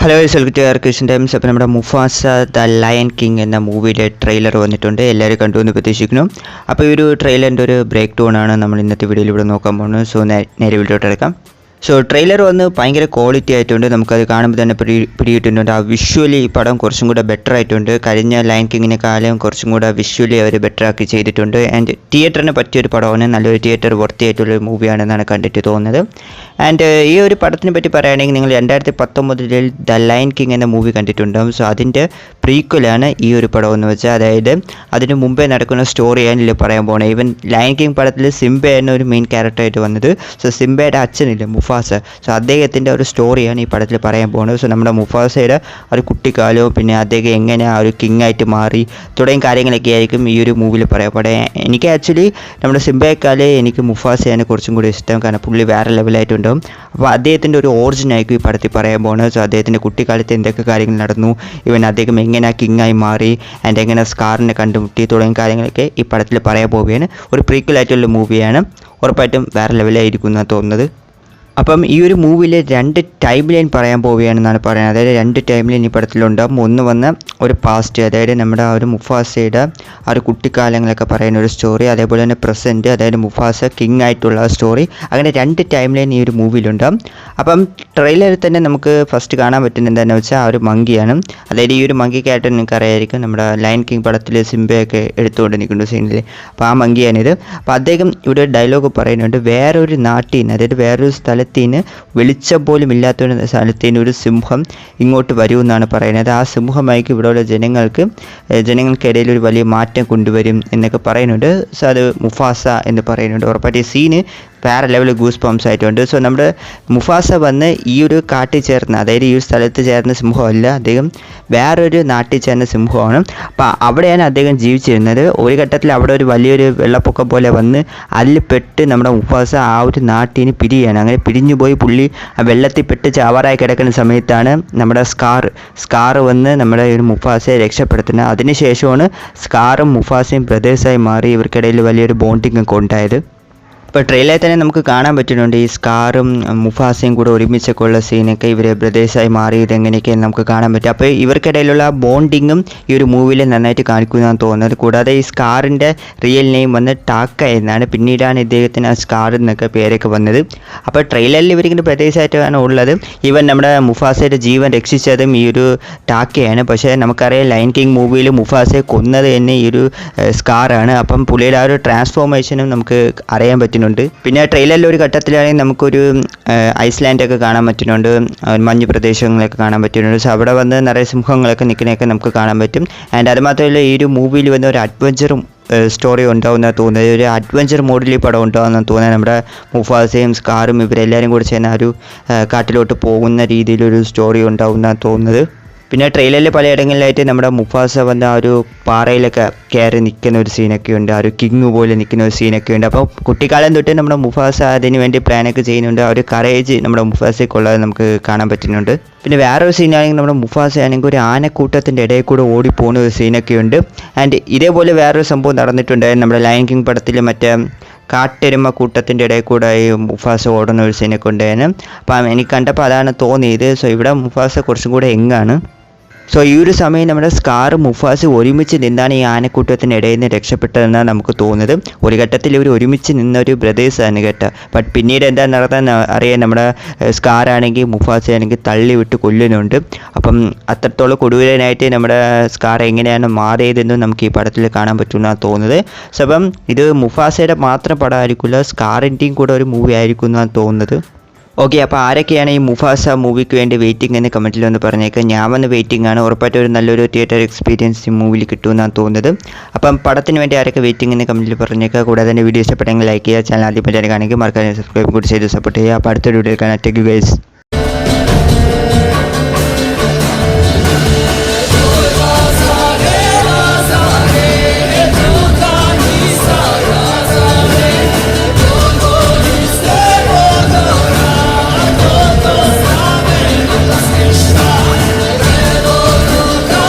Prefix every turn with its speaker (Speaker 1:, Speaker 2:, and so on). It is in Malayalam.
Speaker 1: Hello welcome times. അപ്പോൾ നമ്മുടെ മുഫാസ ദ ലയൺ കിങ് എന്ന മൂവിയുടെ ട്രെയിലർ വന്നിട്ടുണ്ട്. എല്ലാവരും കണ്ടു എന്ന് പ്രതീക്ഷിക്കുന്നു. അപ്പോൾ ഈ ഒരു ട്രെയിലറിൻ്റെ ഒരു ബ്രേക്ക് ഡൗൺ ആണ് നമ്മൾ ഇന്നത്തെ വീഡിയോയിൽ ഇവിടെ നോക്കാൻ പോകുന്നത്. സോ നേരെ വീഡിയോട്ട് എടുക്കാം. സോ ട്രെയിലർ വന്ന് ഭയങ്കര ക്വാളിറ്റി ആയിട്ടുണ്ട്. നമുക്കത് കാണുമ്പോൾ തന്നെ പിടികിട്ടുന്നുണ്ട്. ആ വിഷ്വലി ഈ പടം കുറച്ചും കൂടെ ബെറ്റർ ആയിട്ടുണ്ട്. കഴിഞ്ഞ ലയൺ കിങ്ങിനെക്കാളും കുറച്ചും കൂടെ വിഷ്വലി അവർ ബെറ്റർ ആക്കി ചെയ്തിട്ടുണ്ട്. ആൻഡ് തിയേറ്ററിന് പറ്റിയൊരു പടമാണ്. നല്ലൊരു തിയേറ്റർ വർത്തി ആയിട്ടുള്ളൊരു മൂവിയാണെന്നാണ് കണ്ടിട്ട് തോന്നുന്നത്. ആൻഡ് ഈ ഒരു പടത്തിനെ പറ്റി പറയുകയാണെങ്കിൽ നിങ്ങൾ 2019 ദ ലയൺ കിങ് എന്ന മൂവി കണ്ടിട്ടുണ്ടാകും. സോ അതിൻ്റെ പ്രീക്വലാണ് ഈ ഒരു പടം എന്ന് വെച്ചാൽ, അതായത് അതിന് മുമ്പേ നടക്കുന്ന സ്റ്റോറിയാണ് ഇതിൽ പറയാൻ പോകുന്നത്. ഈവൻ ലയൺ കിങ് പടത്തിൽ സിംബയാണ് ഒരു മെയിൻ ക്യാരക്ടറായിട്ട് വന്നത്. സോ സിംബയുടെ അച്ഛനില്ല മുഫാസ, സോ അദ്ദേഹത്തിൻ്റെ ഒരു സ്റ്റോറിയാണ് ഈ പടത്തിൽ പറയാൻ പോകുന്നത്. സോ നമ്മുടെ മുഫാസയുടെ ഒരു കുട്ടിക്കാലവും പിന്നെ അദ്ദേഹം എങ്ങനെ ആ ഒരു കിങ് ആയിട്ട് മാറി തുടങ്ങിയ കാര്യങ്ങളൊക്കെ ആയിരിക്കും ഈ ഒരു മൂവിയിൽ പറയപ്പെടുക. എനിക്ക് ആക്ച്വലി നമ്മുടെ സിംബയെക്കാളെ എനിക്ക് മുഫാസയാണ് കുറച്ചും കൂടി ഇഷ്ടം. കാരണം പുള്ളി വേറെ ലെവലായിട്ടുണ്ടാവും. അപ്പോൾ അദ്ദേഹത്തിൻ്റെ ഒരു ഓറിജിനായിരിക്കും ഈ പടത്തിൽ പറയാൻ പോകുന്നത്. സോ അദ്ദേഹത്തിൻ്റെ കുട്ടിക്കാലത്ത് എന്തൊക്കെ കാര്യങ്ങൾ നടന്നു, ഇവൻ അദ്ദേഹം എങ്ങനെ കിങ്ങായി മാറി ആൻഡ് എങ്ങനെ സ്കാറിനെ കണ്ടുമുട്ടി തുടങ്ങിയ കാര്യങ്ങളൊക്കെ ഈ പടത്തിൽ പറയാൻ പോവുകയാണ്. ഒരു പ്രീക്വലായിട്ടുള്ള മൂവിയാണ്. ഉറപ്പായിട്ടും വേറെ ലെവലായിരിക്കും എന്നാണ് തോന്നുന്നത്. അപ്പം ഈ ഒരു മൂവിയിൽ 2 ടൈം ലൈൻ പറയാൻ പോവുകയാണെന്നാണ് പറയുന്നത്. അതായത് 2 ടൈം ലൈൻ ഈ പടത്തിലുണ്ടാകും. ഒന്ന് വന്ന് ഒരു പാസ്റ്റ്, അതായത് നമ്മുടെ ആ ഒരു മുഫാസയുടെ ആ ഒരു കുട്ടിക്കാലങ്ങളൊക്കെ പറയുന്ന ഒരു സ്റ്റോറി, അതേപോലെ തന്നെ പ്രസൻറ്റ്, അതായത് മുഫാസ കിങ് ആയിട്ടുള്ള സ്റ്റോറി. അങ്ങനെ 2 ടൈം ലൈൻ ഈ ഒരു മൂവിയിലുണ്ടാകും. അപ്പം ട്രെയിലറിൽ തന്നെ നമുക്ക് ഫസ്റ്റ് കാണാൻ പറ്റുന്നത് എന്താണെന്ന് വെച്ചാൽ ആ ഒരു മങ്കിയാണ്. അതായത് ഈ ഒരു മങ്കിക്കായിട്ട് നിങ്ങൾക്ക് അറിയായിരിക്കും, നമ്മുടെ ലയൺ കിങ് പടത്തിൽ സിംബയൊക്കെ എടുത്തുകൊണ്ട് നിൽക്കുന്ന സീനിൽ. അപ്പോൾ ആ മങ്കിയാണിത്. അപ്പോൾ അദ്ദേഹം ഇവിടെ ഡയലോഗ് പറയുന്നുണ്ട്, വേറൊരു നാട്ടിൽ നിന്ന്, അതായത് വേറൊരു സ്ഥലത്തിന് വെളിച്ചം പോലും ഇല്ലാത്തൊരു സ്ഥലത്തിന് ഒരു സിംഹം ഇങ്ങോട്ട് വരുമെന്നാണ് പറയുന്നത്. ആ സിംഹമായിരിക്കും ഇവിടെയുള്ള ജനങ്ങൾക്കിടയിൽ ഒരു വലിയ മാറ്റം കൊണ്ടുവരും എന്നൊക്കെ പറയുന്നുണ്ട്. സോ അത് മുഫാസ എന്ന് പറയുന്നുണ്ട്. ഉറപ്പായിട്ട് ഈ സീന് വേറെ ലെവൽ ഗൂസ് പംസ് ആയിട്ടുണ്ട്. സോ നമ്മുടെ മുഫാസ വന്ന് ഈ ഒരു കാട്ടിൽ ചേർന്ന്, അതായത് ഈ ഒരു സ്ഥലത്ത് ചേർന്ന സിംഹമല്ല, അദ്ദേഹം വേറൊരു നാട്ടിൽ ചേർന്ന സിംഹമാണ്. അപ്പോൾ അവിടെയാണ് അദ്ദേഹം ജീവിച്ചിരുന്നത്. ഒരു ഘട്ടത്തിൽ അവിടെ ഒരു വലിയൊരു വെള്ളപ്പൊക്കം പോലെ വന്ന് അതിൽ പെട്ട് നമ്മുടെ മുഫാസ ആ ഒരു നാട്ടിന് പിരിയാണ്. അങ്ങനെ പിരിഞ്ഞു പോയി പുള്ളി ആ വെള്ളത്തിൽ പെട്ട് ചാവാറായി കിടക്കുന്ന സമയത്താണ് നമ്മുടെ സ്കാർ വന്ന് നമ്മുടെ ഒരു മുഫാസയെ രക്ഷപ്പെടുത്തുന്നത്. അതിനുശേഷമാണ് സ്കാറും മുഫാസയും ബ്രദേഴ്സായി മാറി ഇവർക്കിടയിൽ വലിയൊരു ബോണ്ടിങ് ഒക്കെ ഉണ്ടായത്. ഇപ്പോൾ ട്രെയിലറിൽ തന്നെ നമുക്ക് കാണാൻ പറ്റുന്നുണ്ട് ഈ സ്കാറും മുഫാസയും കൂടെ ഒരുമിച്ചൊക്കെ ഉള്ള സീനൊക്കെ ഇവർ ബ്രദേഴ്സായി മാറിയത് എങ്ങനെയൊക്കെയെന്ന് നമുക്ക് കാണാൻ പറ്റും. അപ്പോൾ ഇവർക്കിടയിലുള്ള ബോണ്ടിങ്ങും ഈ ഒരു മൂവിയിൽ നന്നായിട്ട് കാണിക്കുന്നതാണ് തോന്നുന്നത്. കൂടാതെ ഈ സ്കാറിൻ്റെ റിയൽ നെയിം വന്ന് ടാക്ക എന്നാണ്. പിന്നീടാണ് ഇദ്ദേഹത്തിന് ആ സ്കാർ എന്നൊക്കെ പേരൊക്കെ വന്നത്. അപ്പോൾ ട്രെയിലറിൽ ഇവരിങ്ങനെ ബ്രദേഴ്സായിട്ടാണ് ഉള്ളത്. ഈവൻ നമ്മുടെ മുഫാസയുടെ ജീവൻ രക്ഷിച്ചതും ഈ ഒരു ടാക്കയാണ്. പക്ഷേ നമുക്കറിയാം ലയൺ കിങ് മൂവിയിൽ മുഫാസയെ കൊന്നത് തന്നെ ഈ ഒരു സ്കാറാണ്. അപ്പം പുള്ളിയുടെ ആ ഒരു ട്രാൻസ്ഫോർമേഷനും നമുക്ക് അറിയാൻ പറ്റും. പിന്നെ ട്രെയിലറിൽ ഒരു ഘട്ടത്തിലാണെങ്കിൽ നമുക്കൊരു ഐസ്ലാൻഡൊക്കെ കാണാൻ പറ്റുന്നുണ്ട്, മഞ്ഞ് പ്രദേശങ്ങളൊക്കെ കാണാൻ പറ്റുന്നുണ്ട്. സോ അവിടെ വന്ന് നിറയെ സിംഹങ്ങളൊക്കെ നിൽക്കുന്നതൊക്കെ നമുക്ക് കാണാൻ പറ്റും. ആൻഡ് അത് മാത്രമല്ല ഈ ഒരു മൂവിയിൽ വന്ന ഒരു അഡ്വഞ്ചറും സ്റ്റോറി ഉണ്ടാവുന്ന തോന്നുന്നത്, ഒരു അഡ്വഞ്ചർ മോഡിൽ ഈ പടം ഉണ്ടാകുന്ന തോന്നുന്നത്. നമ്മുടെ മുഫാസയും സ്കാറും ഇവരെല്ലാവരും കൂടി ചേർന്ന് ആ ഒരു കാട്ടിലോട്ട് പോകുന്ന രീതിയിലൊരു സ്റ്റോറി ഉണ്ടാവുന്ന തോന്നുന്നത്. പിന്നെ ട്രെയിലറിൽ പലയിടങ്ങളിലായിട്ട് നമ്മുടെ മുഫാസ വന്ന ആ ഒരു പാറയിലൊക്കെ കയറി നിൽക്കുന്ന ഒരു സീനൊക്കെ ഉണ്ട്, ആ ഒരു കിങ് പോലെ നിൽക്കുന്ന ഒരു സീനൊക്കെ ഉണ്ട്. അപ്പോൾ കുട്ടിക്കാലം തൊട്ട് നമ്മുടെ മുഫാസ അതിന് വേണ്ടി പ്ലാനൊക്കെ ചെയ്യുന്നുണ്ട്. ആ ഒരു കറേജ് നമ്മുടെ മുഫാസയ്ക്കുള്ളത് നമുക്ക് കാണാൻ പറ്റുന്നുണ്ട്. പിന്നെ വേറൊരു സീനാണെങ്കിൽ നമ്മുടെ മുഫാസ ആണെങ്കിൽ ഒരു ആനക്കൂട്ടത്തിൻ്റെ ഇടയിൽ കൂടെ ഓടിപ്പോകുന്ന ഒരു സീനൊക്കെ ഉണ്ട്. ആൻഡ് ഇതേപോലെ വേറൊരു സംഭവം നടന്നിട്ടുണ്ടായിരുന്നു നമ്മുടെ ലയൺ കിങ് പടത്തിൽ. മറ്റേ കാട്ടെരുമ കൂട്ടത്തിൻ്റെ ഇടയിൽ കൂടെ ഈ മുഫാസ ഓടുന്ന ഒരു സീനൊക്കെ ഉണ്ടായിരുന്നു. അപ്പം എനിക്ക് കണ്ടപ്പോൾ അതാണ് തോന്നിയത്. സോ ഇവിടെ മുഫാസ കുറച്ചും കൂടെ യങ്ങാണ്. സോ ഈ ഒരു സമയം നമ്മുടെ സ്കാർ മുഫാസ ഒരുമിച്ച് നിന്നാണ് ഈ ആനക്കൂട്ടത്തിൻ്റെ ഇടയിൽ നിന്ന് രക്ഷപ്പെട്ടതെന്നാണ് നമുക്ക് തോന്നുന്നത്. ഒരു ഘട്ടത്തിൽ ഇവർ ഒരുമിച്ച് നിന്നൊരു ബ്രദേഴ്സാണ് കേട്ടോ. ബട്ട് പിന്നീട് എന്താ നടത്താൻ അറിയാൻ നമ്മുടെ സ്കാറാണെങ്കിൽ മുഫാസയാണെങ്കിൽ തള്ളി വിട്ട് കൊല്ലുന്നുണ്ട്. അപ്പം അത്രത്തോളം കൊടൂരനായിട്ട് നമ്മുടെ സ്കാർ എങ്ങനെയാണ് മാറിയതെന്നും നമുക്ക് ഈ പടത്തിൽ കാണാൻ പറ്റുമെന്നാണ് തോന്നുന്നത്. സോ അപ്പം ഇത് മുഫാസയുടെ മാത്രം പടമായിരിക്കില്ല, സ്കാറിൻ്റെയും കൂടെ ഒരു മൂവി ആയിരിക്കും എന്നാണ് തോന്നുന്നത്. ഓക്കെ, അപ്പോൾ ആരൊക്കെയാണ് ഈ മുഫാസ മൂവിക്ക് വേണ്ടി വെയിറ്റിംഗ് എന്ന് കമൻറ്റിൽ ഒന്ന് പറഞ്ഞേക്കാം. ഞാൻ വന്ന് വെയിറ്റിംഗ് ആണ്. ഉറപ്പായിട്ടും ഒരു നല്ലൊരു തിയേറ്റർ എക്സ്പീരിയൻസ് ഈ മൂവിയിൽ കിട്ടുമെന്നാണ് തോന്നുന്നത്. അപ്പം പടത്തിന് വേണ്ടി ആരൊക്കെ വെയിറ്റിംഗ് എന്ന് കമൻറ്റിൽ പറഞ്ഞേക്കാം. കൂടാതെ തന്നെ വീഡിയോ ഇഷ്ടപ്പെട്ടെങ്കിൽ ലൈക്ക് ചെയ്യുക, ചാനൽ ആദ്യം പറ്റാൻ കാണിക്കുക, മറക്കാതെ സബ്സ്ക്രൈബ് കൂടി ചെയ്ത് സപ്പോർട്ട് ചെയ്യുക. അപ്പോൾ അടുത്തൊരു വീഡിയോ കാണാം. Take you guys.